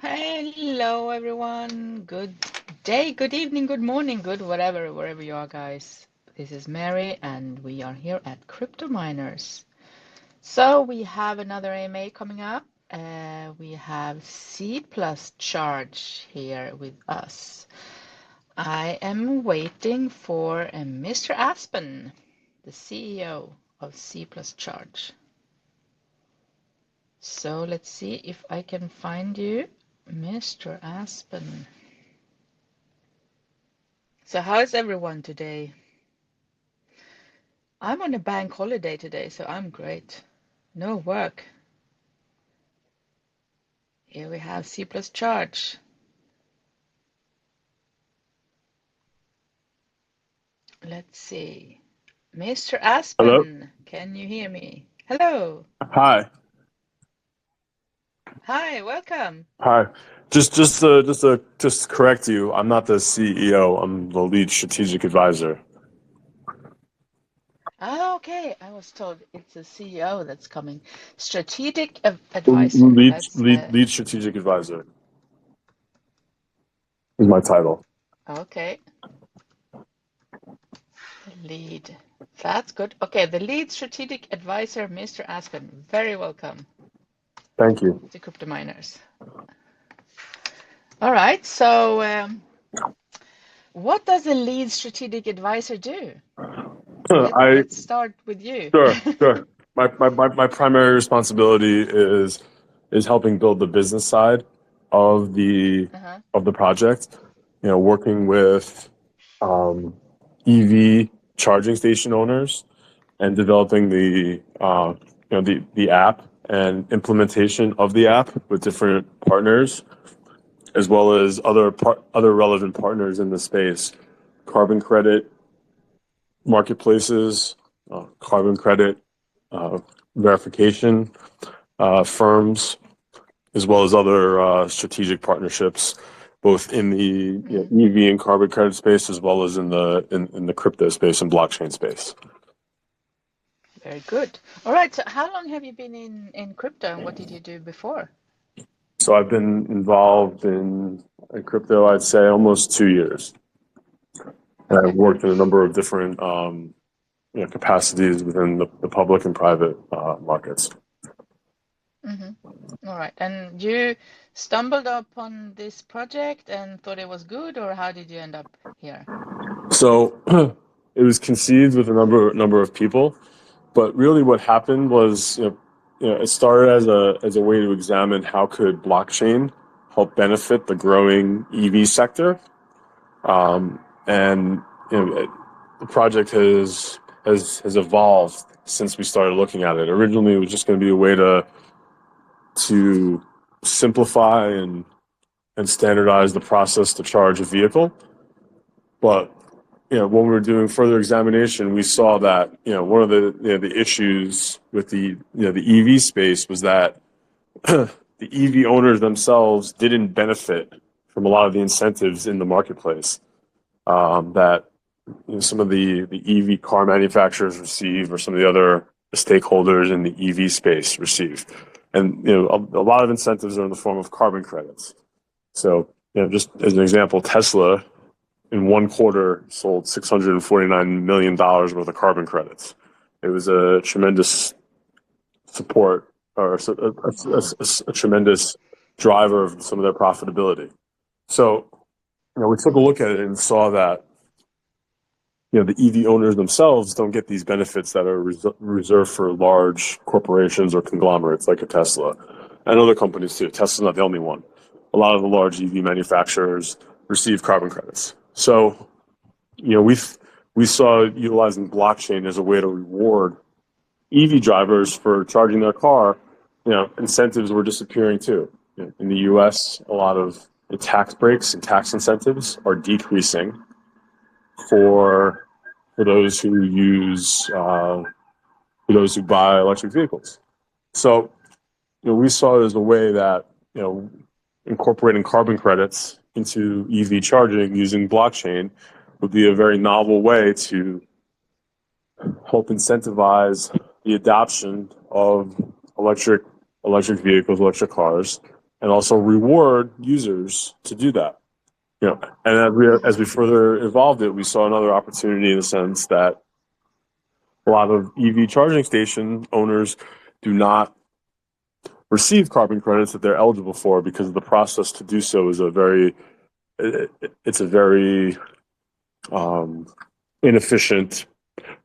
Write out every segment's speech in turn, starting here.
Hello, everyone. Good day, good evening, good morning, good whatever, wherever you are, guys. This is Mary, and we are here at Crypto Miners. So we have another AMA coming up. We have C+Charge here with us. I am waiting for Mr. Aspen, the CEO of C+Charge. So let's see if I can find you, Mr. Aspen. So how is everyone today? I'm on a bank holiday today, so I'm great. No work. Here we have C+Charge. Let's see. Mr. Hello. Aspen, can you hear me? Hello. Hi. Hi, welcome. Hi. Just to correct you, I'm not the CEO. I'm the lead strategic advisor. Ah, okay. I was told it's a CEO that's coming. Strategic advisor. Lead That's lead lead strategic advisor is my title. okay. Lead. That's good. Okay, the lead strategic advisor, Mr. Aspen. Very welcome Thank you. to Crypto Miners. All right, so what does a lead strategic advisor do? I Let's start with you. Sure. My primary responsibility is helping build the business side of the Uh-huh. of the project. Working with EV charging station owners and developing the app and implementation of the app with different partners, as well as other relevant partners in the space, carbon credit marketplaces, carbon credit uh, verification firms, as well as other strategic partnerships, both in the EV and carbon credit space, as well as in the crypto space and blockchain space. Very good. All right, so how long have you been in crypto and what did you do before? So I've been involved in crypto, I'd say, almost 2 years. And I've Okay. worked in a number of different capacities within the public and private markets. All right, and you stumbled upon this project and thought it was good, or how did you end up here? So it was conceived with a number of people, but really what happened was it started as a way to examine how could blockchain help benefit the growing EV sector, and the project has evolved since we started looking at it. Originally, it was just going to be a way to simplify and standardize the process to charge a vehicle, but when we were doing further examination, we saw that one of the issues with the EV space was that the EV owners themselves didn't benefit from a lot of the incentives in the marketplace that some of the EV car manufacturers receive, or some of the other stakeholders in the EV space receive, and a lot of incentives are in the form of carbon credits. So just as an example, Tesla in one quarter sold $649 million worth of carbon credits. It was a tremendous support, or Wow. a tremendous driver of some of their profitability. So, we took a Mm, look at it and saw that the EV owners themselves don't get these benefits that are reserved for large corporations or conglomerates like a Tesla, and other companies too. Tesla's not the only one. A lot of the large EV manufacturers receive carbon credits. So we saw utilizing blockchain as a way to reward EV drivers for charging their car. Incentives were disappearing too. In the U.S., a lot of the tax breaks and tax incentives are decreasing for those who use for those who buy electric vehicles. So we saw it as a way that incorporating carbon credits into EV charging using blockchain would be a very novel way to help incentivize the adoption of electric vehicles, electric cars, and also reward users to do that. And as we further evolved it, we saw another opportunity in the sense that a lot of EV charging station owners do not receive carbon credits that they're eligible for because the process to do so is a very inefficient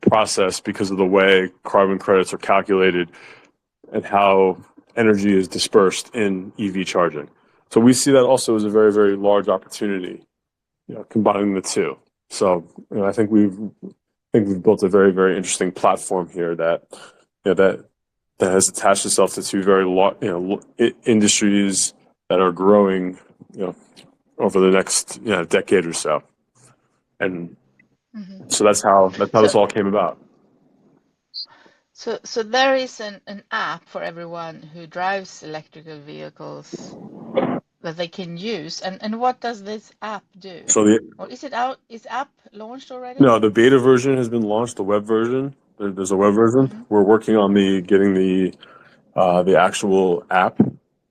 process because of the way carbon credits are calculated and how energy is dispersed in EV charging. So we see that also as a very, very large opportunity, combining the two. So I think we've built a very, very interesting platform here that that has attached itself to two very industries that are growing over the next decade or so. And so that's how this all came about. So there is an app for everyone who drives electrical vehicles that they can use. And what does this app do? Or is it out? Is app launched already? No, the beta version has been launched. The web version. There's a web version. We're working on getting the actual app,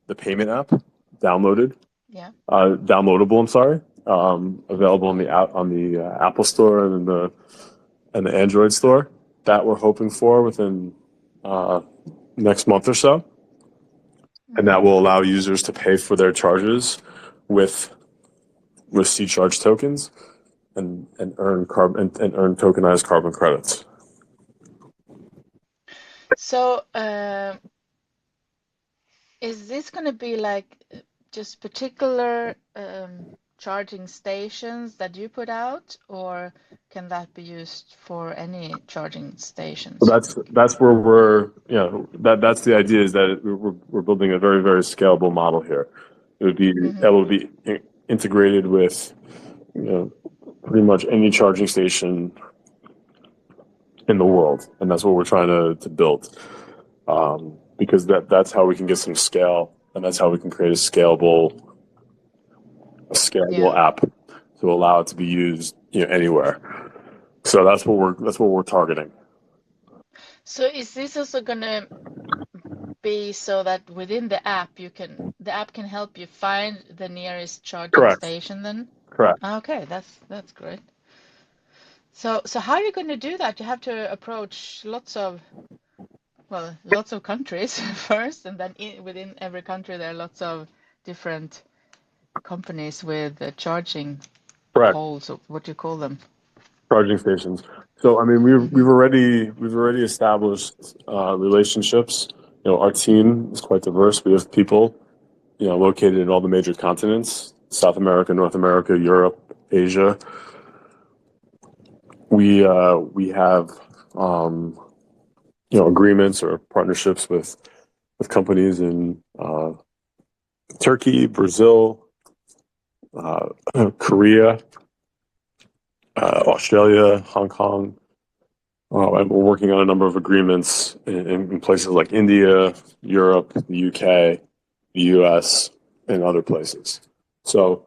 the payment app, downloaded. Yeah. Downloadable. I'm sorry. Available on the Apple Store and the Android Store. That we're hoping for within next month or so, and that will allow users to pay for their charges with C-Charge tokens and earn tokenized carbon credits. So is this going to be like just particular charging stations that you put out, or can that be used for any charging stations? So that's where we're that's the idea, is that we're building a very, very scalable model here. It would be that will be integrated with pretty much any charging station in the world, and that's what we're trying to build, because that's how we can get some scale, and that's how we can create a scalable app to allow it to be used anywhere. So that's what we're targeting. So is this also going to be so that within the app the app can help you find the nearest charging station then? Correct. Okay, that's great. So how are you going to do that? You have to approach lots of countries first, and then within every country there are lots of different companies with charging poles, or what do you call them? Charging stations. So I mean, we've already established relationships. Our team is quite diverse. We have people located in all the major continents: South America, North America, Europe, Asia. We have agreements or partnerships with companies in Turkey, Brazil, Korea, Australia, Hong Kong. And we're working on a number of agreements in places like India, Europe, the UK, the US, and other places. So,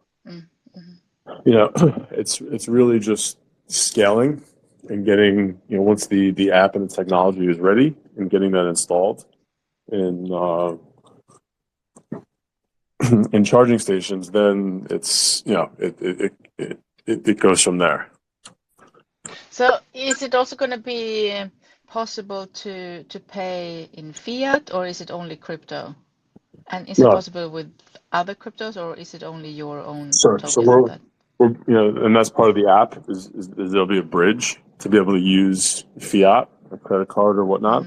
it's really just scaling and getting, once the app and the technology is ready, and getting that installed in in charging stations, then it's it goes from there. So is it also going to be possible to pay in fiat, or is it only crypto? And is it possible with other cryptos, or is it only your own token? So we're and that's part of the app is there'll be a bridge to be able to use fiat, a credit card or whatnot,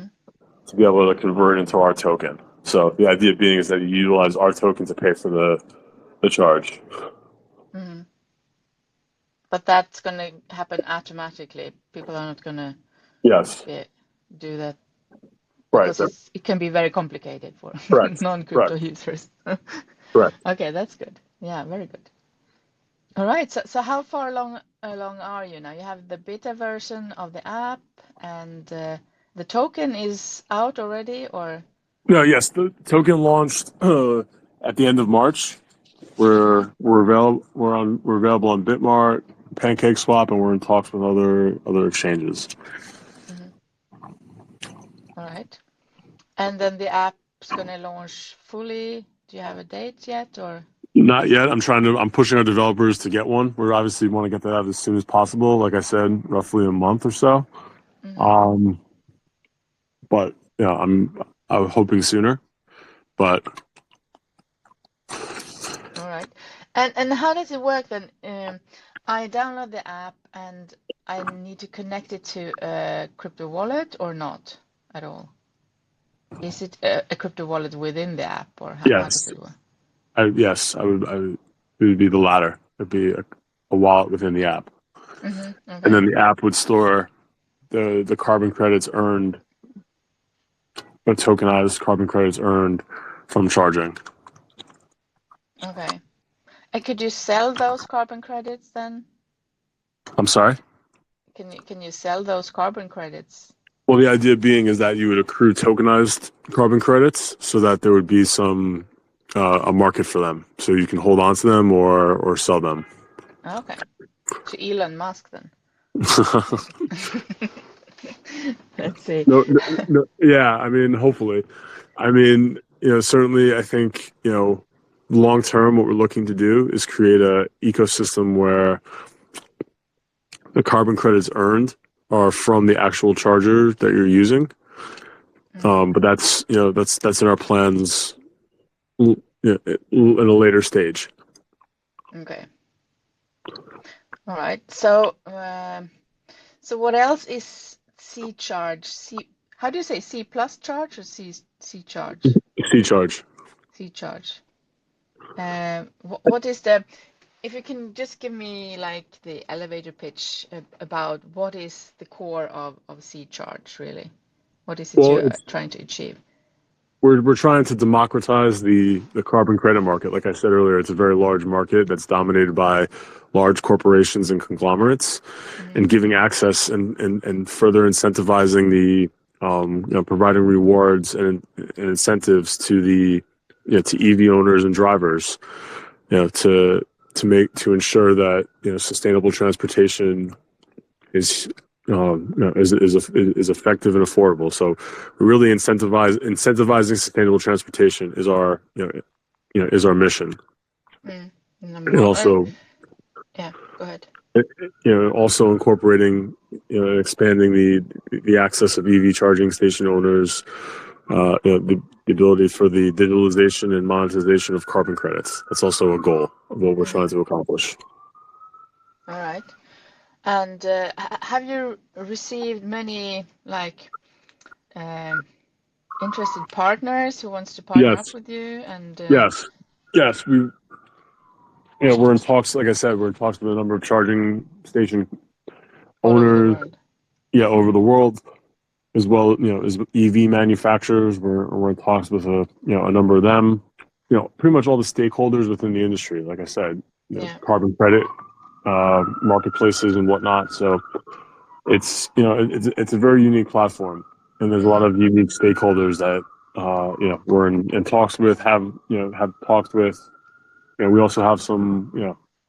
to be able to convert into our token. So the idea being is that you utilize our token to pay for the charge. But that's going to happen automatically. People are not going to do that, because it can be very complicated for non-crypto users. Correct. Okay, that's good. Yeah, very good. All right. So how far along are you now? You have the beta version of the app, and the token is out already, or? No, yes, the token launched at the end of March. We're available on Bitmart, PancakeSwap, and we're in talks with other exchanges. All right. And then the app's going to launch fully Do you have a date yet, or? Not yet. I'm pushing our developers to get one. We obviously want to get that out as soon as possible. Like I said, roughly a month or so. Mm-hmm. Um, but yeah, I'm hoping sooner. But All right. And how does it work then? I download the app and I need to connect it to a crypto wallet or not at all? Is it a crypto wallet within the app, or how does yes, it work? yes, it would be the latter. It'd be a wallet within the app, Mm-hmm. and Okay. then the app would store the carbon credits earned, the tokenized carbon credits earned from charging. Okay. And could you sell those carbon credits then? I'm sorry. Can you sell those carbon credits? Well, the idea being is that you would accrue tokenized carbon credits so that there would be some a market for them, so you can hold on to them or sell them. Okay. To Elon Musk then. Let's see. No, no, no, yeah. I mean, hopefully. I mean, certainly. I think long term, what we're looking to do is create a ecosystem where the carbon credits earned are from the actual charger that you're using. Mm, But that's in our plans in a later stage. okay. All right. So what else is C charge? How do you say C plus charge or C charge? C-Charge. C charge. What is the, if you can just give me like the elevator pitch about what is the core of C charge really? What is it Well, you're trying to achieve? we're trying to democratize the carbon credit market. Like I said earlier, it's a very large market that's dominated by large corporations and conglomerates, Mm-hmm. and giving access and further incentivizing the providing rewards and incentives to the to EV owners and drivers, to ensure that sustainable transportation is is effective and affordable. So really incentivizing sustainable transportation is our is our mission. Mm. And also Yeah, go ahead. also incorporating and expanding the access of EV charging station owners, the ability for the digitalization and monetization of carbon credits. That's also a goal of what we're trying Mm. to accomplish. All right. And have you received many like um, interested partners who wants to partner up Yes, with you and yes, yes. We're in talks. Like I said, we're in talks with a number of charging station all over the owners. world? Yeah, over the world, as well. As EV manufacturers. We're in talks with a number of them. Pretty much all the stakeholders within the industry. Like I said, Yeah. carbon credit marketplaces and whatnot. So it's a very unique platform, and there's a lot Mm. of unique stakeholders that we're in talks with. Have talked with. We also have some.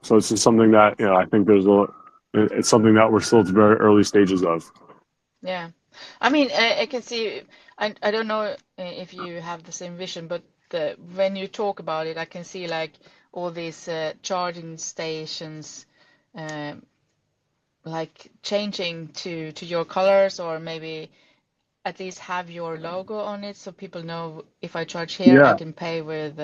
So it's just something that I think it's something that we're still at the very early stages of. Yeah. I mean, I can see, I don't know if you have the same vision, but when you talk about it, I can see like all these charging stations um, like changing to your colors, or maybe at least have your logo on it so people know if I charge here, I Yeah, can pay with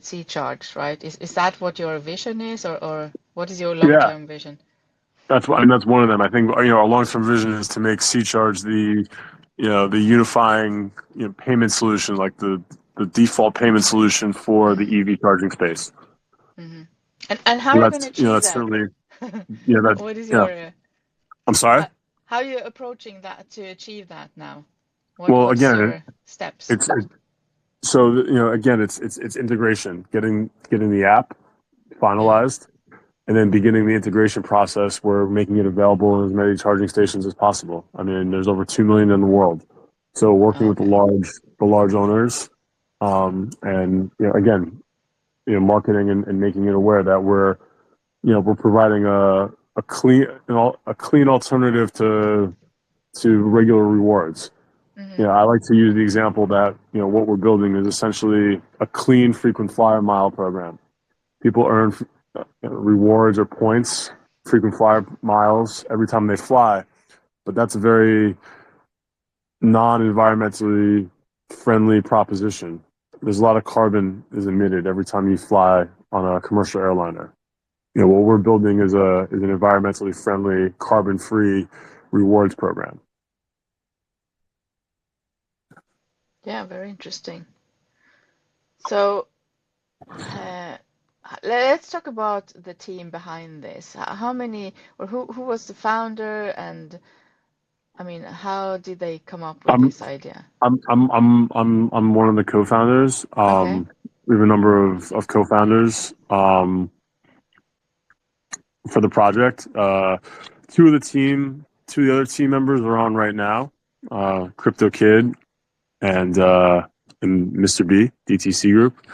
C charge, right? Is that what your vision is, or what is your yeah. long-term vision? That's one of them. I think our long term vision is to make C-Charge the unifying payment solution, like the default payment solution for the Mm, EV charging space. and how So are you going to achieve that's that? certainly that What is yeah. your I'm sorry. how are you approaching that to achieve that now? Well, What's again, your steps? it's so again it's integration, getting the app Yeah. finalized, and then beginning the integration process. We're making it available in as many charging stations as possible. I mean, there's over 2 million in the world, so working with the Okay. large owners, and again, marketing and making it aware that we're providing a clean alternative to regular rewards. Mm-hmm. I like to use the example that what we're building is essentially a clean frequent flyer mile program. People earn rewards or points, frequent flyer miles every time they fly, but that's a very non-environmentally friendly proposition. There's a lot of carbon is emitted every time you fly on a commercial airliner. What we're building is an environmentally friendly, carbon-free rewards program. Yeah, very interesting. So, uh, let's talk about the team behind this. How many, or who was the founder, and I mean, how did they come up with I'm this idea? I'm one of the co-founders. Okay. We have a number of co-founders for the project. Two of the other team members are on right now. Crypto Kid and Mr. B, DTC Group.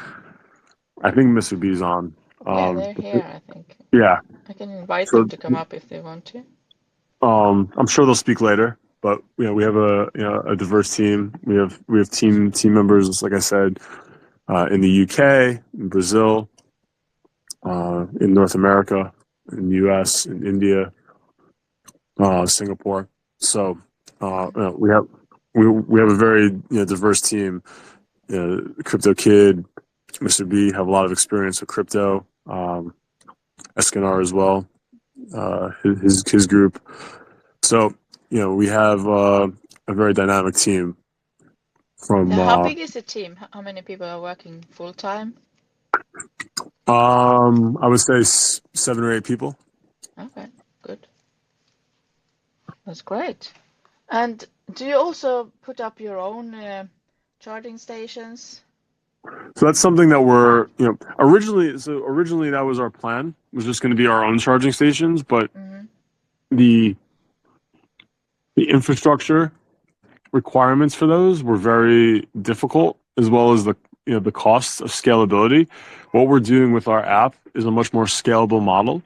I think Mr. B's on. Yeah, Um, they're here, I think. yeah. I can invite them So to come up if they want to. I'm sure they'll speak later. But we have a diverse team. We have team members, like I said, in the UK, in Brazil, in North America, in the US, in India, Singapore. So we have a very diverse team. Crypto Kid, Mr. B have a lot of experience with crypto. Escanar as well, his group. So we have a very dynamic team. So From how big is the team? How many people are working full time? I would say 7 or 8 people. Okay, good. That's great. And do you also put up your own charging stations? So that's something that we're originally. So originally that was our plan. Was just going to be our own charging stations, but Mm-hmm. the the infrastructure requirements for those were very difficult, as well as the costs of scalability. What we're doing with our app is a much more scalable model.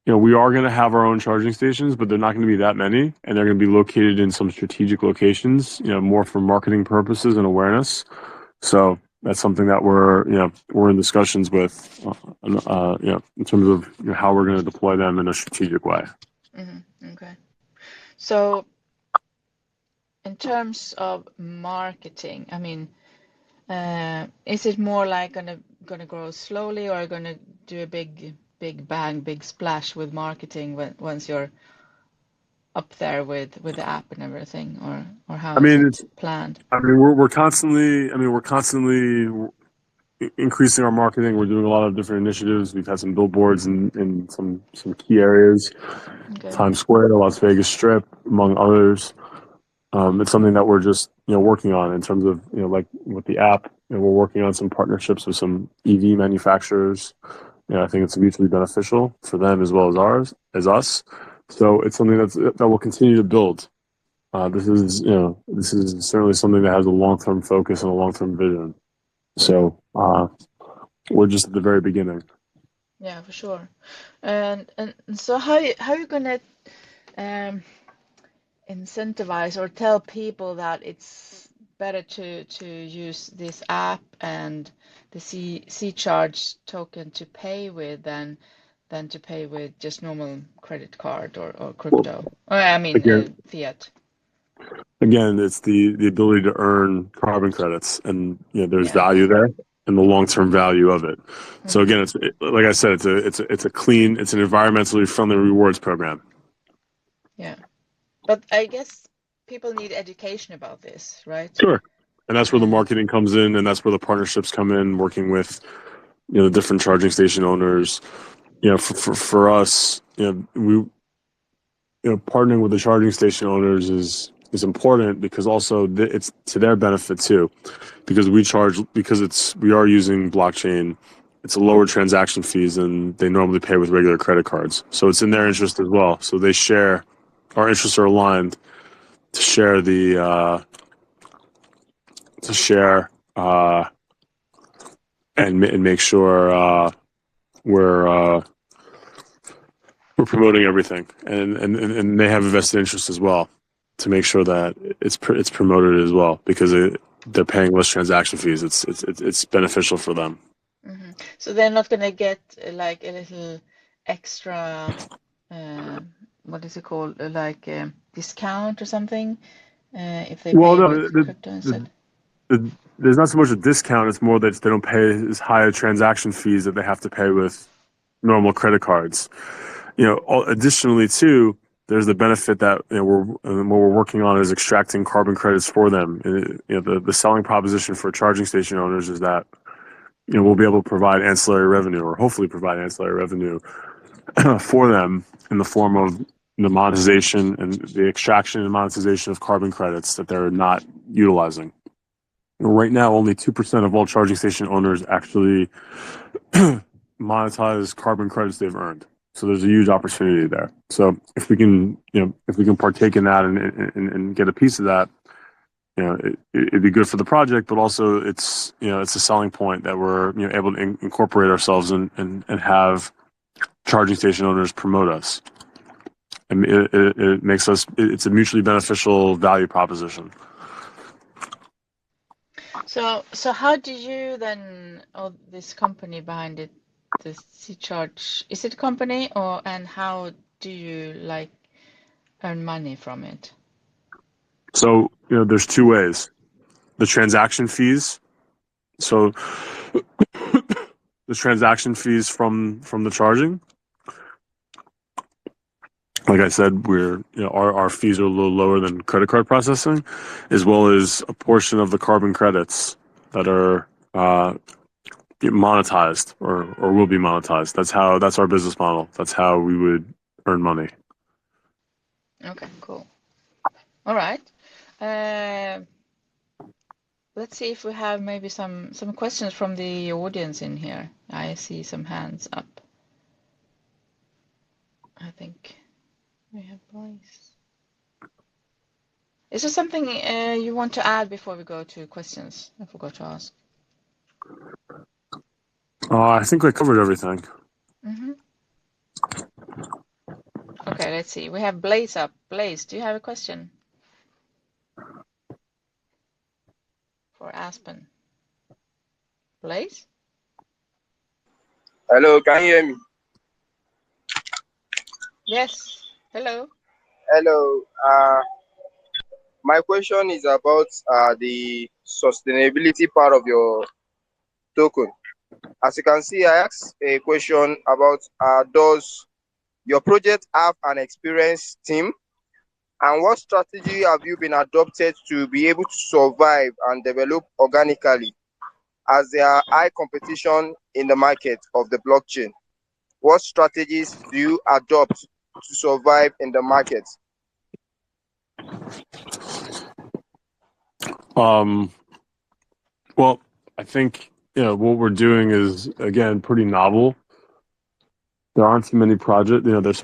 We are going to have our own charging stations, but they're not going to be that many, and they're going to be located in some strategic locations, more for marketing purposes and awareness. So that's something that we're in discussions with, in terms of how we're going to deploy them in a strategic way. Mm-hmm. Okay. So in terms of marketing, I mean, is it more like gonna grow slowly, or gonna do a big bang, big splash with marketing once you're up there with the app and everything, or how I is mean, it planned? we're constantly increasing our marketing. We're doing a lot of different initiatives. We've had some billboards in some key areas, Okay. Times Square, Las Vegas Strip, among others. It's something that we're just working on in terms of like with the app. We're working on some partnerships with some EV manufacturers. I think it's mutually beneficial for them as well as us. So it's something that will continue to build. This is certainly something that has a long term focus and a long term vision. So we're just at the very beginning. Yeah, for sure. And so how you gonna um incentivize or tell people that it's better to use this app and the C-Charge token to pay with than to pay with just normal credit card or Well, crypto? Or, I mean, again, fiat. again, it's the ability to earn carbon credits, and there's Yeah. value there, and the long term value of it. So Hmm. again, like I said, it's a clean, it's an environmentally friendly rewards program. Yeah. But I guess people need education about this, right? Sure, and that's where the Uh, marketing comes in, and that's where the partnerships come in, working with the different charging station owners. For us, we partnering with the charging station owners is important because also it's to their benefit too, because we are using blockchain. It's a lower transaction fees than they normally pay with regular credit cards, so it's in their mm, interest as well. So they share, our interests are aligned to share the to share and make sure we're uh, we're promoting everything, and they have a vested interest as well. to make sure that it's promoted as well, because they're paying less transaction fees. It's beneficial for them. Mm-hmm. So they're not gonna get like a little extra, what is it called, like a discount or something, if they Well, pay no, with crypto instead? there's not so much a discount. It's more that they don't pay as high transaction fees that they have to pay with normal credit cards. Additionally, too, there's the benefit that what we're working on is extracting carbon credits for them. The selling proposition for charging station owners is that we'll be able to provide ancillary revenue, or hopefully provide ancillary revenue for them in the form of the monetization and the extraction and monetization of carbon credits that they're not utilizing. Right now, only 2% of all charging station owners actually monetize carbon credits they've earned. So there's a huge opportunity there. So if we can partake in that and get a piece of that, it'd be good for the project, but also it's a selling point that we're able to incorporate ourselves and have charging station owners promote us. I mean, it makes us. It's a mutually beneficial value proposition. So how did you then, or this company behind it, the C-Charge, is it a company, and how do you like earn money from it? So there's two ways: the transaction fees. So the transaction fees from the charging. Like I said, our fees are a little lower than credit card processing, as well as a portion of the carbon credits that are monetized or will be monetized. That's our business model. That's how we would earn money. Okay, cool. All right. Let's see if we have maybe some questions from the audience in here. I see some hands up. I think we have Blaze. Is there something you want to add before we go to questions? I forgot to ask. I think I covered everything. Mm-hmm. Okay, let's see. We have Blaze up. Blaze, do you have a question for Aspen? Blaze? Hello, can you hear me? Yes. Hello. Hello. My question is about the sustainability part of your token. As you can see, I asked a question about does your project have an experienced team? And what strategy have you been adopted to be able to survive and develop organically as there are high competition in the market of the blockchain? What strategies do you adopt to survive in the market? Well, I think what we're doing is, again, pretty novel. There aren't too many projects. There's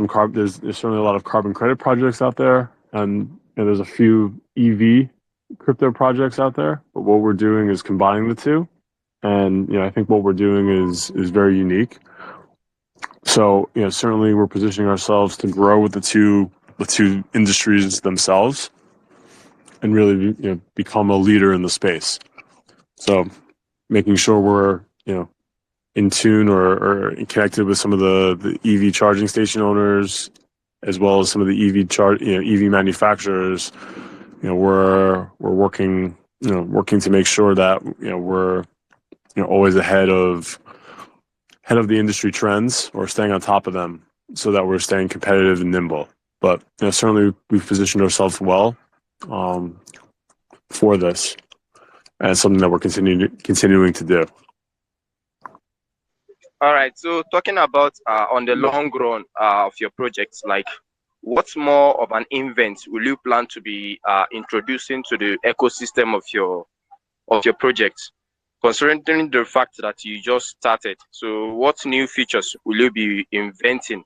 certainly a lot of carbon credit projects out there, and there's a few EV crypto projects out there. But what we're doing is combining the two, and I think what we're doing is very unique. So certainly we're positioning ourselves to grow with the two industries themselves, and really become a leader in the space. So making sure we're in tune or connected with some of the EV charging station owners, as well as some of the EV manufacturers. We're working to make sure that we're always ahead of the industry trends, or staying on top of them, so that we're staying competitive and nimble. But certainly we've positioned ourselves well for this, and it's something that we're continuing to do. All right. So talking about on the long run of your projects, like what's more of an invent will you plan to be introducing to the ecosystem of your project, considering the fact that you just started? So what new features will you be inventing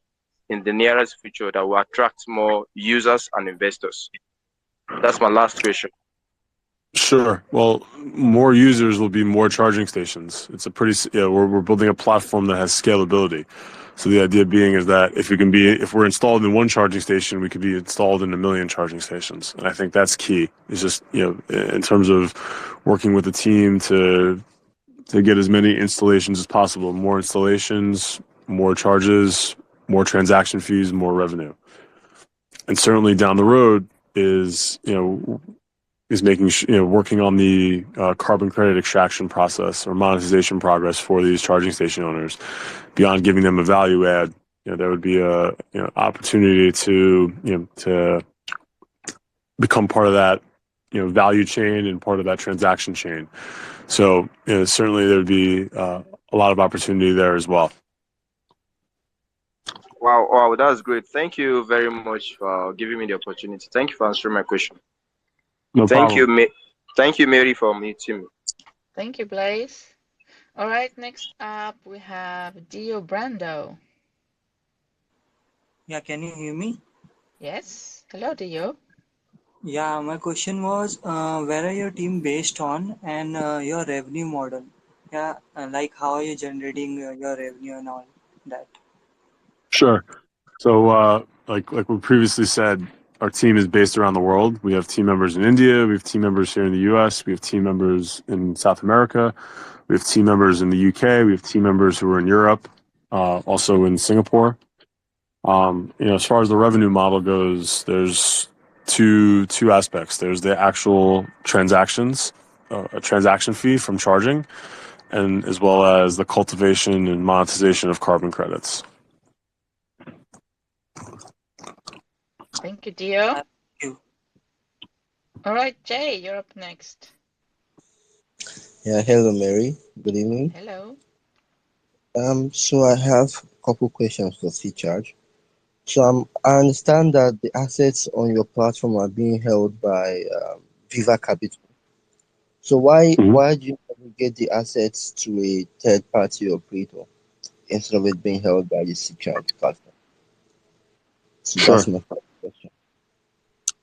in the nearest future that will attract more users and investors? That's my last question. Sure. Well, more users will be more charging stations. It's we're building a platform that has scalability. So the idea being is that if we're installed in one charging station, we could be installed in 1 million charging stations. And I think that's key. It's just, in terms of working with the team to get as many installations as possible. More installations, more charges, more transaction fees, more revenue. And certainly down the road is making working on the carbon credit extraction process or monetization progress for these charging station owners. Beyond giving them a value add, there would be a opportunity to become part of that value chain and part of that transaction chain. So certainly there would be a lot of opportunity there as well. Wow, that's great. Thank you very much for giving me the opportunity. Thank you for answering my question. No Thank problem. you, thank you, Mary, for meeting me. Thank you, Blaze. All right, next up we have Dio Brando. Yeah, can you hear me? Yes. Hello, Dio. Yeah, my question was, where are your team based on and your revenue model? Yeah, like how are you generating your revenue and all that? Sure. So, like we previously said, our team is based around the world. We have team members in India. We have team members here in the U.S. We have team members in South America. We have team members in the U.K. We have team members who are in Europe, also in Singapore. As far as the revenue model goes, there's two aspects. There's the actual transactions, a transaction fee from charging, and as well as the cultivation and monetization of carbon credits. Thank you, Dio. Thank you. All right, Jay, you're up next. Yeah, hello Mary. Good evening. Hello. So I have a couple questions for C-Charge. So I understand that the assets on your platform are being held by Viva Capital. So why do you get the assets to a third party operator instead of it being held by the C-Charge platform? So Sure. that's my first question.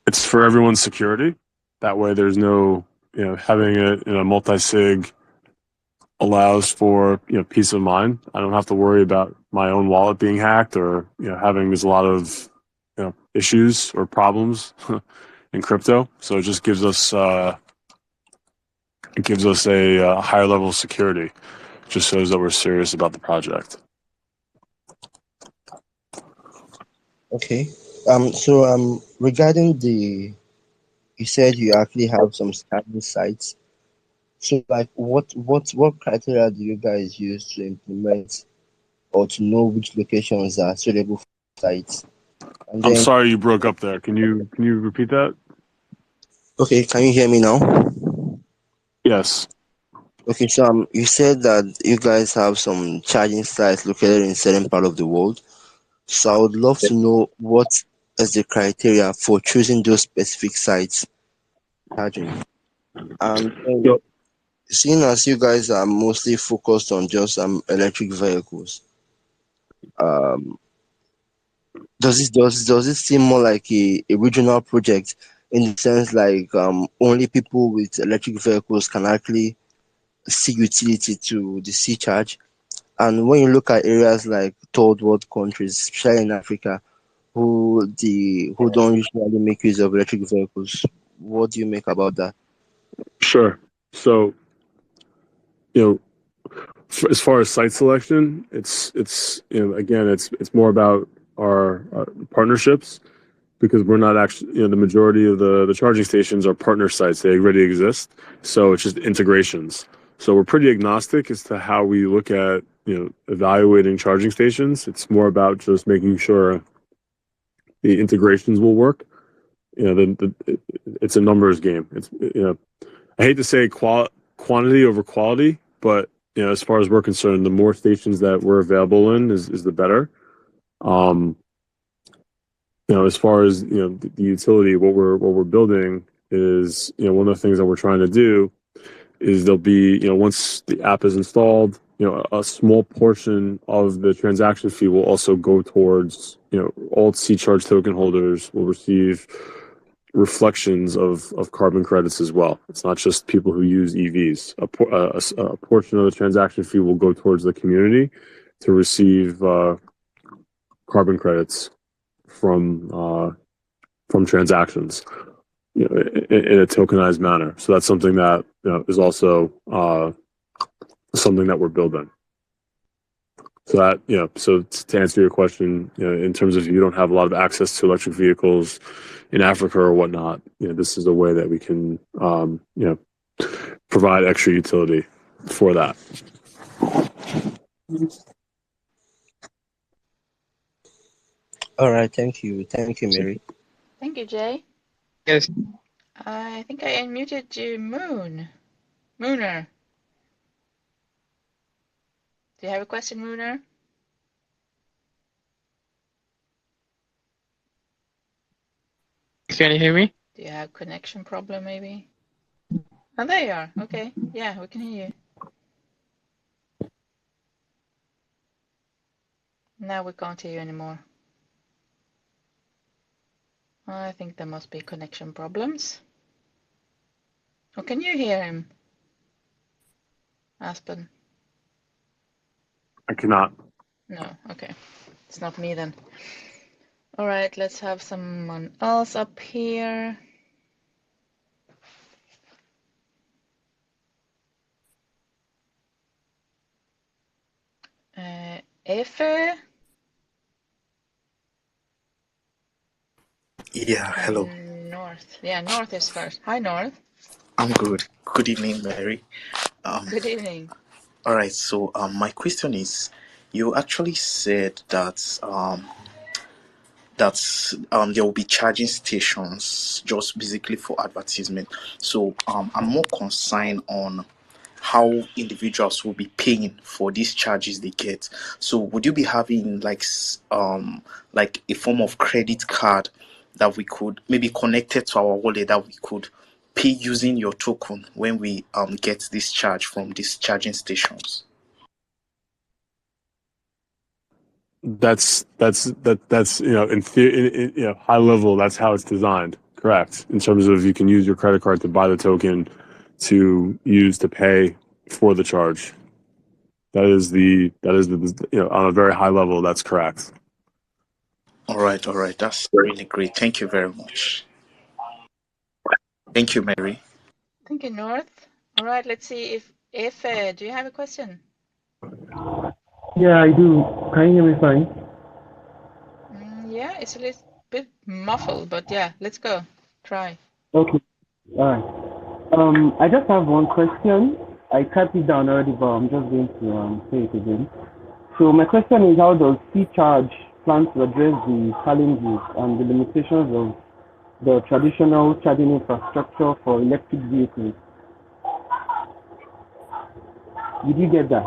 It's for everyone's security. That way there's no, having it in a multi-sig allows for, peace of mind. I don't have to worry about my own wallet being hacked or, having there's a lot of, issues or problems in crypto. So it just gives us, a higher level of security. Just shows that we're serious about the project. Okay. So regarding you said you actually have some scanning sites. So like what criteria do you guys use to implement or to know which locations are suitable for sites? And I'm then sorry you broke up there. Can you repeat that? okay, can you hear me now? Yes. Okay, so you said that you guys have some charging sites located in certain part of the world. So I would love to know what is the criteria for choosing those specific sites charging. And then, Yep. seeing as you guys are mostly focused on just electric vehicles, um, does it seem more like a regional project in the sense like only people with electric vehicles can actually see utility to the C-Charge? And when you look at areas like third world countries, especially in Africa, who don't usually make use of electric vehicles, what do you make about that? Sure. So, as far as site selection, it's again, it's more about our partnerships, because we're not actually, the majority of the charging stations are partner sites. They already exist. So it's just integrations. So we're pretty agnostic as to how we look at, evaluating charging stations. It's more about just making sure the integrations will work. It's a numbers game. It's, I hate to say quantity over quality, but, as far as we're concerned, the more stations that we're available in is the better. As far as the utility, what we're building is, one of the things that we're trying to do is there'll be, once the app is installed, a small portion of the transaction fee will also go towards, all C-Charge token holders will receive reflections of carbon credits as well. It's not just people who use EVs. A portion of the transaction fee will go towards the community to receive carbon credits from transactions, in a tokenized manner. So that's something that is also something that we're building. So that so to answer your question, in terms of you don't have a lot of access to electric vehicles in Africa or whatnot, this is a way that we can provide extra utility for that. All right, thank you, Mary. Thank you, Jay. Yes. I think I unmuted you, Mooner. Do you have a question, Mooner? Can you hear me? Do you have connection problem, maybe? Oh, there you are. Okay. Yeah, we can hear you. Now we can't hear you anymore. I think there must be connection problems. Or can you hear him, Aspen? I cannot. No, okay. It's not me then. All right, let's have someone else up here. Efe? Yeah, hello. North. Yeah, North is first. Hi, North. I'm good. Good evening, Mary. Good evening. All right. So, my question is, you actually said that there will be charging stations just basically for advertisement. So, I'm more concerned on how individuals will be paying for these charges they get. So, would you be having like a form of credit card that we could maybe connect it to our wallet that we could pay using your token when we get this charge from these charging stations? That's in theory, high level, that's how it's designed. Correct. In terms of you can use your credit card to buy the token to use to pay for the charge. That is the on a very high level, that's correct. All right. That's really great. Thank you very much. Thank you, Mary. Thank you, North. All right, let's see if do you have a question? Yeah, I do. Can you hear me fine? Yeah, it's a little bit muffled, but yeah, let's go. Try. Okay. All right. I just have one question. I typed it down already, but I'm just going to say it again. So my question is, how does C-Charge plan to address the challenges and the limitations of the traditional charging infrastructure for electric vehicles? Did you get that?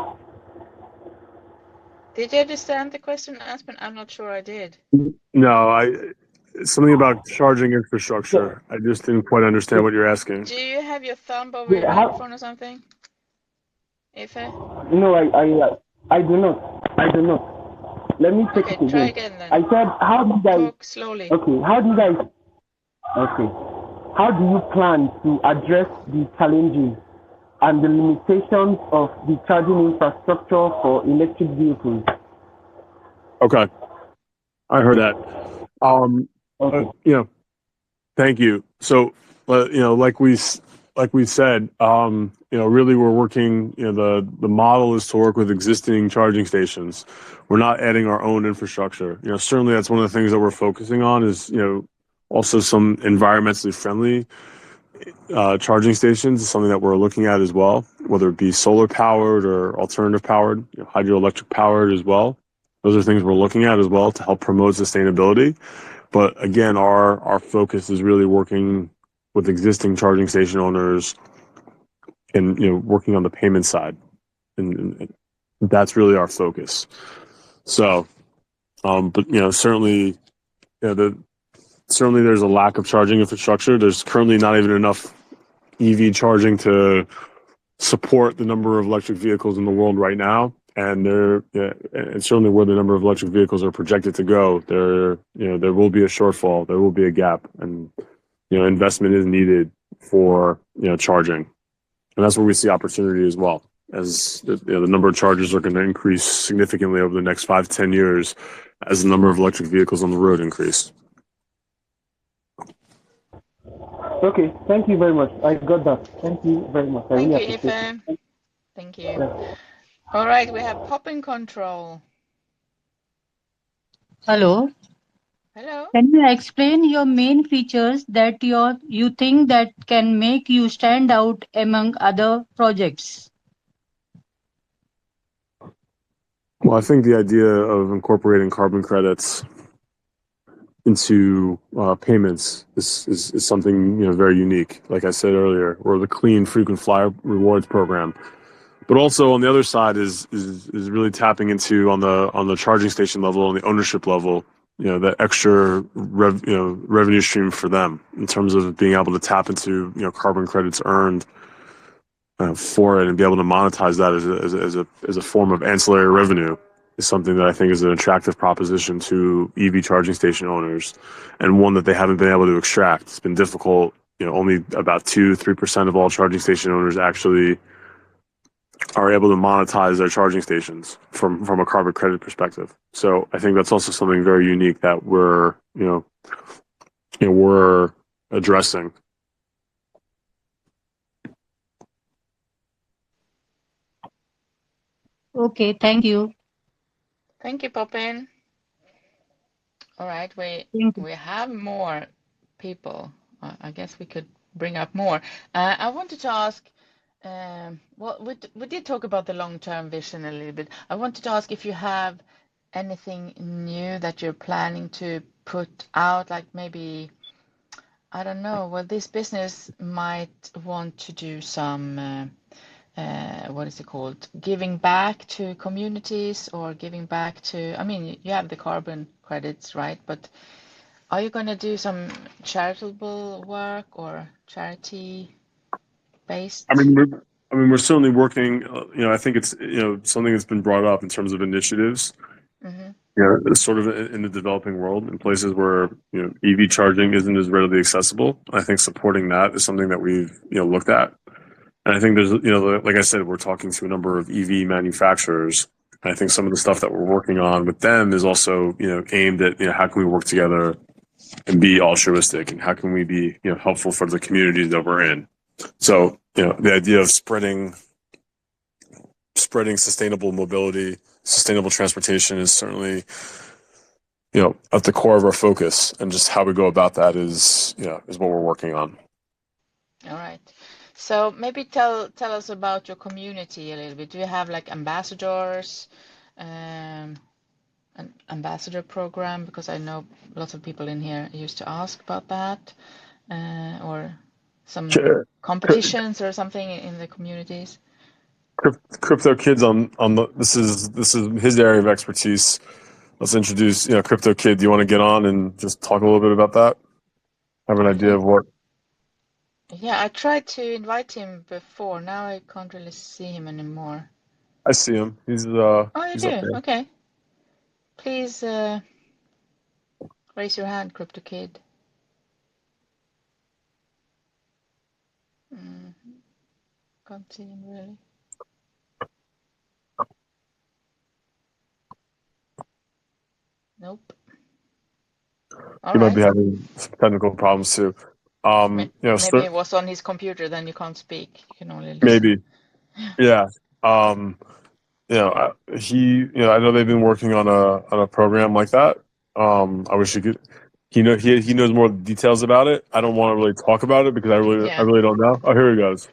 Did you understand the question, Aspen? I'm not sure I did. No, something about charging infrastructure. I just didn't quite understand what you're asking. Do you have your thumb over your microphone or something? Ife? No, I do not. I do not. Let me take it again. Try again then. I said, how do you guys talk slowly? Okay, how do you guys how do you plan to address the challenges and the limitations of the charging infrastructure for electric vehicles? Okay, I heard that. Okay. Thank you. So, like we said, really we're working. The model is to work with existing charging stations. We're not adding our own infrastructure. Certainly that's one of the things that we're focusing on is also some environmentally friendly charging stations is something that we're looking at as well, whether it be solar powered or alternative powered, hydroelectric powered as well. Those are things we're looking at as well to help promote sustainability. But again, our focus is really working with existing charging station owners and working on the payment side, and that's really our focus. So, but certainly, certainly there's a lack of charging infrastructure. There's currently not even enough EV charging to support the number of electric vehicles in the world right now. And and certainly where the number of electric vehicles are projected to go, there will be a shortfall, there will be a gap, and investment is needed for charging, and that's where we see opportunity as well. as the number of chargers are going to increase significantly over the next 5 to 10 years as the number of electric vehicles on the road increase. Okay, thank you very much. I got that. Thank you very much. I Thank really you, appreciate Ife. Thank you. it. All right, we have pop in control. Hello. Hello. Can you explain your main features that you think that can make you stand out among other projects? Well, I think the idea of incorporating carbon credits into payments is something very unique. Like I said earlier, or the clean frequent flyer rewards program. But also on the other side is really tapping into on the charging station level, on the ownership level, that extra revenue stream for them in terms of being able to tap into carbon credits earned for it and be able to monetize that as a form of ancillary revenue is something that I think is an attractive proposition to EV charging station owners, and one that they haven't been able to extract. It's been difficult. Only about 2-3% of all charging station owners actually are able to monetize their charging stations from a carbon credit perspective. So I think that's also something very unique that we're addressing. Okay, thank you. Thank you, Popin. All right, Thank you. we have more people. I guess we could bring up more. I wanted to ask, well, we did talk about the long-term vision a little bit. I wanted to ask if you have anything new that you're planning to put out, like maybe, I don't know, well, this business might want to do some, what is it called? Giving back to communities or giving back to, I mean, you have the carbon credits, right? But are you going to do some charitable work or charity based? I mean, we're certainly working. I think it's something that's been brought up in terms of initiatives. Mm-hmm. Sort of in the developing world, in places where EV charging isn't as readily accessible. I think supporting that is something that we've looked at, and I think there's like I said, we're talking to a number of EV manufacturers. And I think some of the stuff that we're working on with them is also aimed at how can we work together and be altruistic, and how can we be helpful for the communities that we're in. So the idea of spreading sustainable mobility, sustainable transportation is certainly at the core of our focus, and just how we go about that is what we're working on. All right. So maybe tell us about your community a little bit. Do you have like ambassadors, an ambassador program? Because I know lots of people in here used to ask about that, or some competitions or something in the communities. Crypto Kid's on the this is his area of expertise. Let's introduce Crypto Kid. Do you want to get on and just talk a little bit about that? Have an idea of what? Yeah, I tried to invite him before. Now I can't really see him anymore. I see him. He's Oh, you he's do? up there. Okay. Please raise your hand, Crypto Kid. Can't see him really. Nope. He might be having some technical problems too. Maybe it was on his computer. Then you can't speak. You can only listen. Maybe. Yeah. I know they've been working on a program like that. I wish he could. He knows more details about it. I don't want to really talk about it because I really don't know. Oh, here he goes.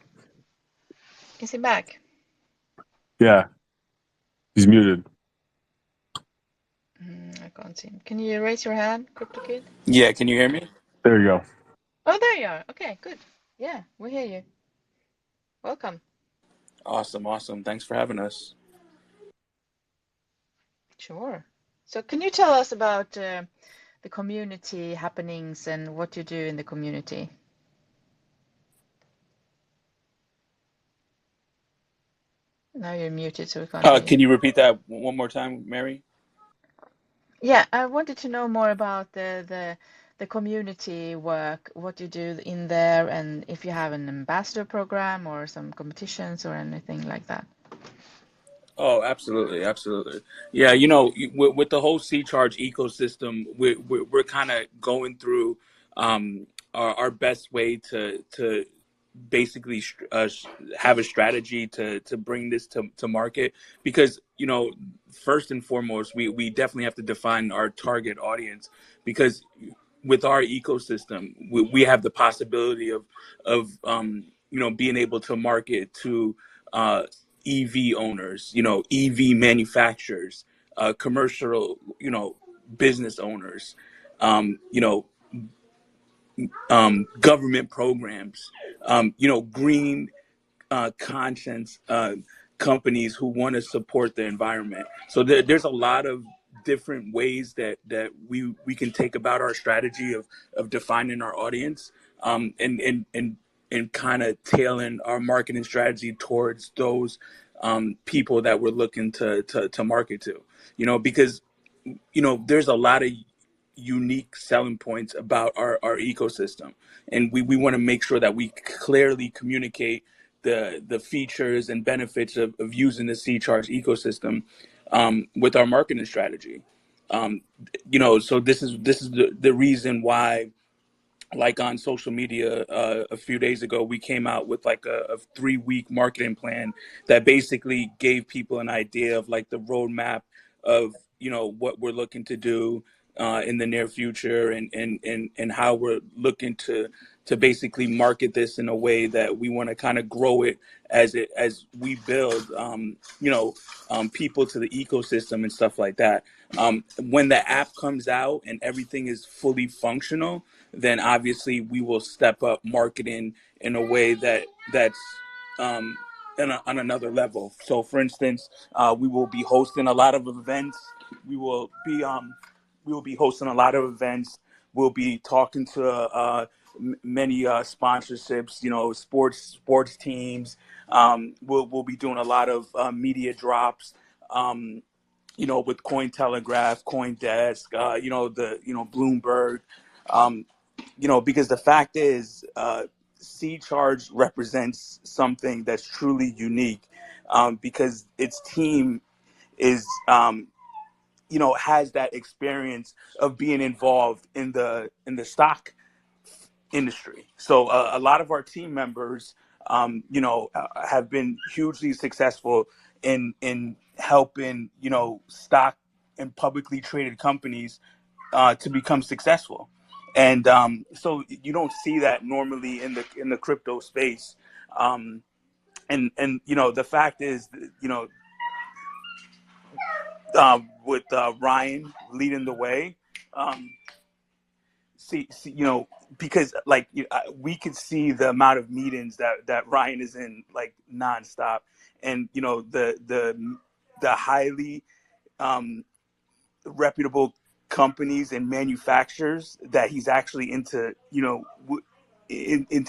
Is he back? Yeah. He's muted. I can't see him. Can you raise your hand, Crypto Kid? Yeah, can you hear me? There you go. Oh, there you are. Okay, good. Yeah, we hear you. Welcome. Awesome. Thanks for having us. Sure. So can you tell us about the community happenings and what you do in the community? Now you're muted, so we can't hear you. Can you repeat that one more time, Mary? Yeah, I wanted to know more about the community work, what you do in there, and if you have an ambassador program or some competitions or anything like that. Oh, absolutely, absolutely. Yeah, with the whole C-Charge ecosystem, we're kind of going through our best way to basically have a strategy to bring this to market, because first and foremost we definitely have to define our target audience, because with our ecosystem we have the possibility of being able to market to uh, EV owners, EV manufacturers, commercial, business owners, um, you know, government programs, green conscience companies who want to support the environment. So there's a lot of different ways that we can take about our strategy of defining our audience, and kind of tailing our marketing strategy towards those people that we're looking to market to. Because there's a lot of unique selling points about our ecosystem, and we want to make sure that we clearly communicate the features and benefits of using the C-Charge ecosystem with our marketing strategy. um, so this is the reason why, like on social media, a few days ago we came out with like a 3-week marketing plan that basically gave people an idea of like the roadmap of what we're looking to do in the near future, and how we're looking to basically market this in a way that we want to kind of grow it as we build people to the ecosystem and stuff like that. When the app comes out and everything is fully functional, then obviously we will step up marketing in a way that's on another level. So, for instance, we will be hosting a lot of events. We will be hosting a lot of events. We'll be talking to many sponsorships. Sports teams. We'll be doing a lot of media drops. With Cointelegraph, CoinDesk, Bloomberg. Um, because the fact is, C-Charge represents something that's truly unique, because its team is, has that experience of being involved in the stock industry. So a lot of our team members, have been hugely successful in helping stock and publicly traded companies to become successful. And so you don't see that normally in the crypto space. And the fact is, with Ryan leading the way, um, see, because like we could see the amount of meetings that Ryan is in, like, nonstop, and the highly um, reputable companies and manufacturers that he's actually into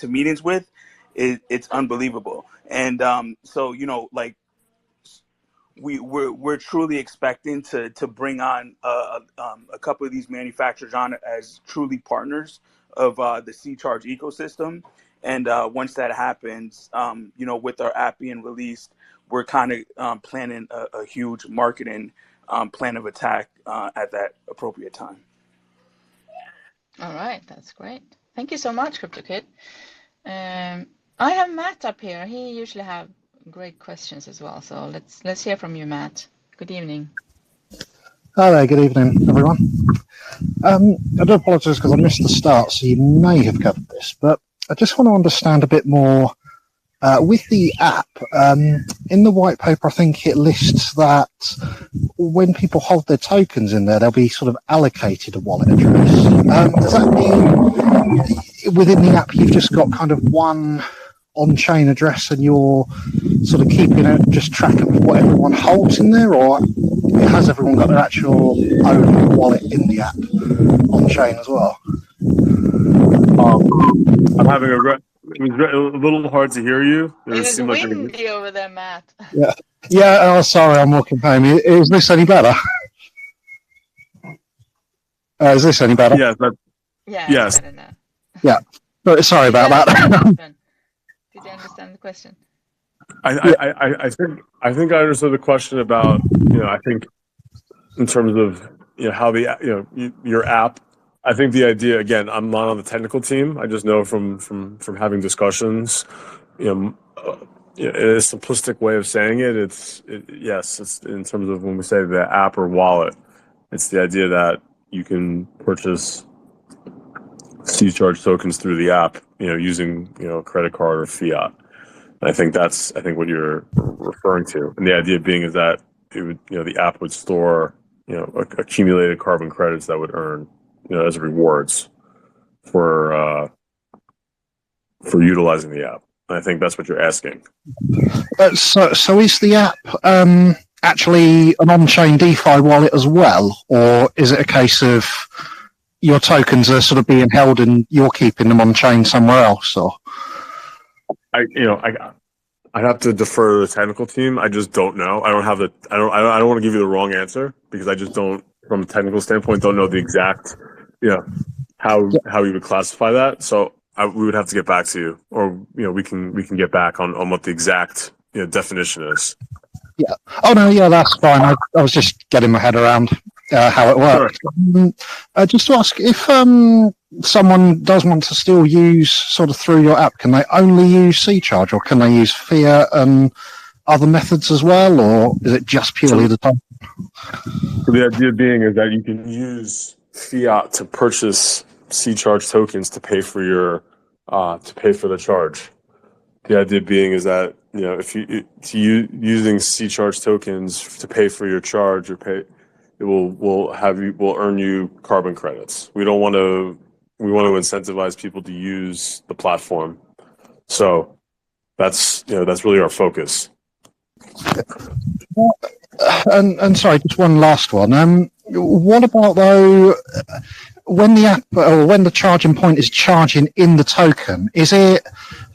meetings with, it's unbelievable. And so like we're truly expecting to bring on a couple of these manufacturers on as truly partners of the C-Charge ecosystem. And once that happens, with our app being released, we're kind of planning a huge marketing plan of attack at that appropriate time. All right, that's great. Thank you so much, CryptoKid. I have Matt up here. He usually have great questions as well. So let's hear from you, Matt. Good evening. Hi there, good evening, everyone. I do apologise because I missed the start, so you may have covered this, but I just want to understand a bit more with the app. In the white paper, I think it lists that when people hold their tokens in there, they'll be sort of allocated a wallet address. Does that mean within the app you've just got kind of one on-chain address and you're sort of keeping just track of what everyone holds in there, or has everyone got their actual own wallet in the app on-chain as well? I'm having it was a little hard to hear you. It is windy over there, Matt. Yeah. Oh, sorry, I'm walking home. Is this any better? Is this any better? Yes. It's better now. Yeah. Sorry about that. Did you understand the question? I think I understood the question about, I think in terms of, how the, your app. I think the idea, again, I'm not on the technical team. I just know from having discussions, in a simplistic way of saying it, yes, it's in terms of when we say the app or wallet, it's the idea that you can purchase C-Charge tokens through the app, using, credit card or fiat. And I think what you're referring to. And the idea being is that it would, the app would store, accumulated carbon credits that would earn, as rewards for utilizing the app. And I think that's what you're asking. So is the app actually an on-chain DeFi wallet as well, or is it a case of your tokens are sort of being held and you're keeping them on chain somewhere else? Or I'd have to defer to the technical team. I just don't know. I don't want to give you the wrong answer because I just don't, from a technical standpoint, don't know the exact, how you would classify that. So we would have to get back to you, or we can get back on what the exact definition is. Yeah. Oh no. Yeah, that's fine. I was just getting my head around how it works. Sure. Just to ask, if someone does want to still use sort of through your app, can they only use C-Charge, or can they use fiat and other methods as well, or is it just purely the token? So the idea being is that you can use fiat to purchase C-Charge tokens to pay for the charge. The idea being is that if using C-Charge tokens to pay for your charge, it will earn you carbon credits. We want to incentivize people to use the platform. So that's really our focus. And sorry, just one last one. What about though, when the app or when the charging point is charging in the token, is it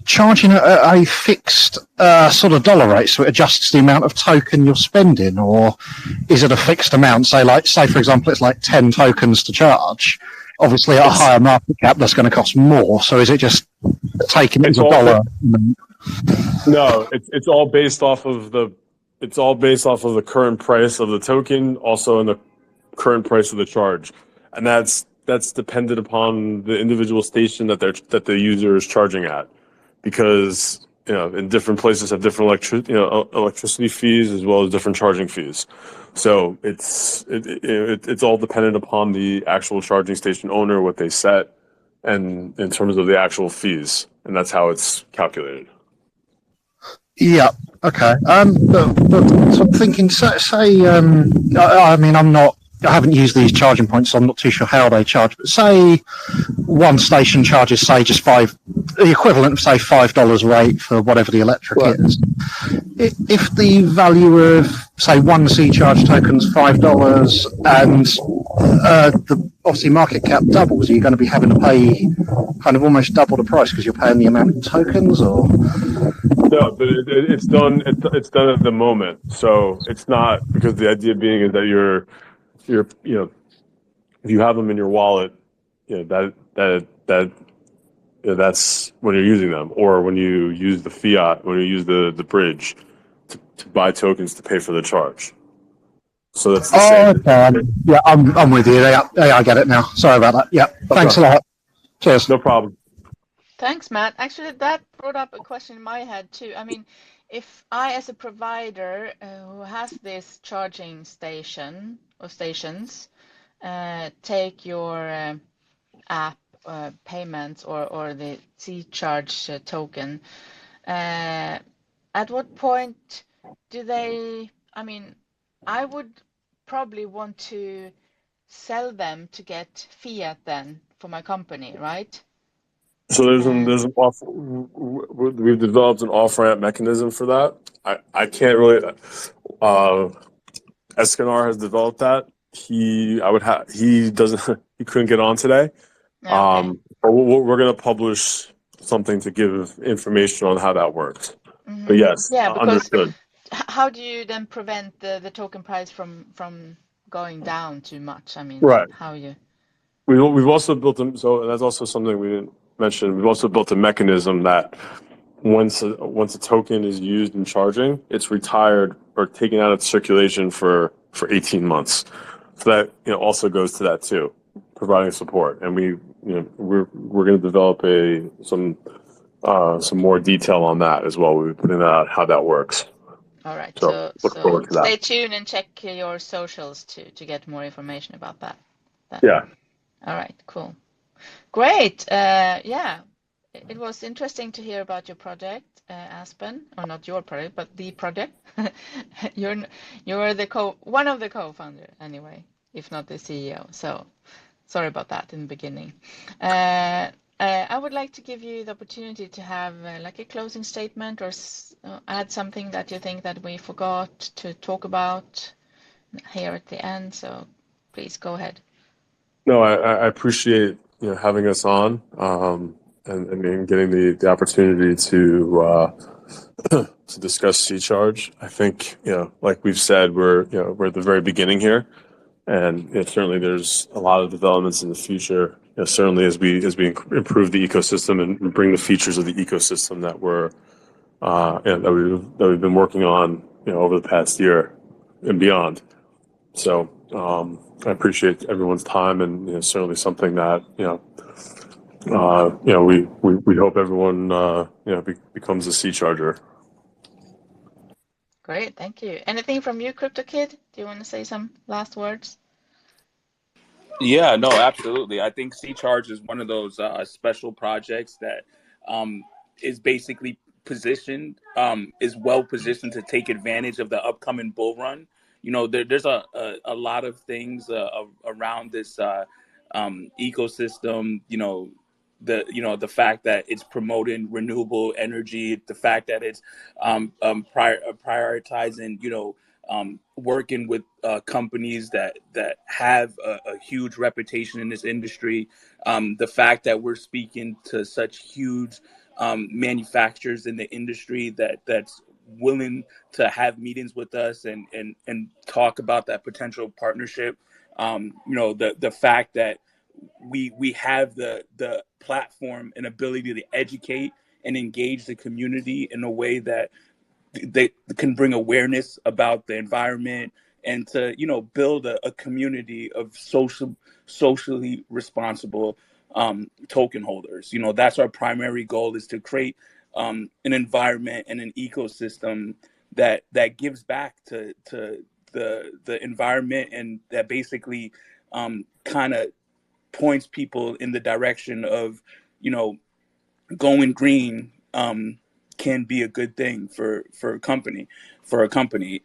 charging at a fixed sort of dollar rate, so it adjusts the amount of token you're spending, or is it a fixed amount? Say for example, it's like 10 tokens to charge. Obviously, at a higher market cap, that's going to cost more. So is it just taking it as a dollar? No, it's all based off of the current price of the token, also in the current price of the charge, and that's dependent upon the individual station that the user is charging at, because in different places have different electricity fees as well as different charging fees. So it's all dependent upon the actual charging station owner, what they set, and in terms of the actual fees, and that's how it's calculated. Yeah. Okay. But so I'm thinking, say, I mean, I haven't used these charging points, so I'm not too sure how they charge. But say one station charges, say, just the equivalent of say $5 rate for whatever the electric is. If the value of say one C-Charge token's $5, and the obviously market cap doubles, are you going to be having to pay kind of almost double the price because you're paying the amount in tokens, or? No, but it's done. It's done at the moment, so it's not, because the idea being is that you're if you have them in your wallet, that's when you're using them, or when you use the fiat, when you use the bridge to buy tokens to pay for the charge. So that's the same. Okay. Yeah, I'm with you. Yeah, I get it now. Sorry about that. Yeah, thanks a lot. Cheers. No problem. Thanks, Matt. Actually, that brought up a question in my head too. I mean, if I, as a provider who has this charging station or stations, take your app payments or the C-Charge token, at what point do they? I mean, I would probably want to sell them to get fiat then for my company, right? So there's an off. We've developed an off-ramp mechanism for that. I can't really. Escanar has developed that. He couldn't get on today. Okay. But we're going to publish something to give information on how that works. Mm-hmm. But yes, yeah, understood. How do you then prevent the token price from going down too much? I mean, right. How you? We've also built so that's also something we didn't mention. We've also built a mechanism that once a token is used in charging, it's retired or taken out of circulation for 18 months. So that also goes to that too, providing support. And we're going to develop some more detail on that as well. We'll be putting out how that works. All right. So look forward to that. Stay tuned and check your socials to get more information about that. Yeah. All right. Cool. Great. Yeah. It was interesting to hear about your project, Aspen, or not your project, but the project. You're one of the co-founder anyway, if not the CEO. So sorry about that in the beginning. I would like to give you the opportunity to have like a closing statement or add something that you think that we forgot to talk about here at the end. So please go ahead. No, I appreciate having us on and getting the opportunity to discuss C-Charge. I think like we've said, we're at the very beginning here, and certainly there's a lot of developments in the future. Certainly as we improve the ecosystem and bring the features of the ecosystem that we've been working on over the past year and beyond. So I appreciate everyone's time, and certainly something that we hope everyone becomes a C-Charger. Great, thank you. Anything from you, CryptoKid? Do you want to say some last words? Yeah, no, absolutely. I think C-Charge is one of those special projects that is basically positioned, is well positioned to take advantage of the upcoming bull run. There's a lot of things around this ecosystem. The fact that it's promoting renewable energy, the fact that it's prioritizing working with companies that have a huge reputation in this industry, the fact that we're speaking to such huge manufacturers in the industry that's willing to have meetings with us and talk about that potential partnership. The fact that we have the platform and ability to educate and engage the community in a way that they can bring awareness about the environment and to build a community of socially responsible token holders. That's our primary goal, is to create an environment and an ecosystem that gives back to the environment, and that basically kind of points people in the direction of going green can be a good thing for a company.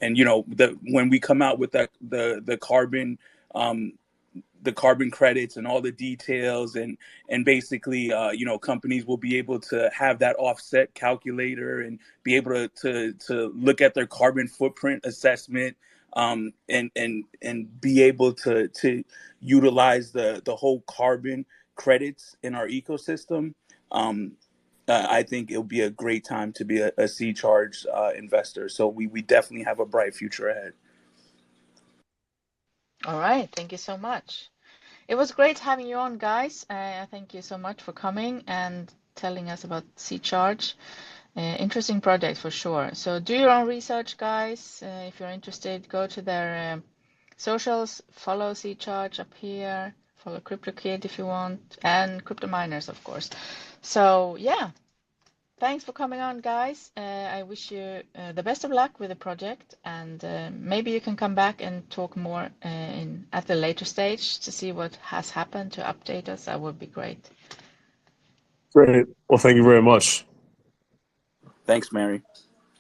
And when we come out with the carbon credits and all the details, and basically companies will be able to have that offset calculator and be able to look at their carbon footprint assessment, and be able to utilize the whole carbon credits in our ecosystem. I think it'll be a great time to be a C-Charge investor. So we definitely have a bright future ahead. All right, thank you so much. It was great having you on, guys. Thank you so much for coming and telling us about C-Charge. Interesting project for sure. So do your own research, guys. If you're interested, go to their socials, follow C-Charge up here, follow CryptoKid if you want, and Crypto Miners, of course. So yeah, thanks for coming on, guys. I wish you the best of luck with the project, and maybe you can come back and talk more at the later stage to see what has happened, to update us. That would be great. Great. Well, thank you very much. Thanks, Mary.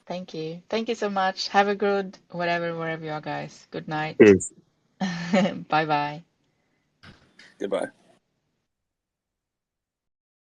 Thank you. Thank you so much. Have a good wherever you are, guys. Good night. Cheers. Bye-bye. Goodbye.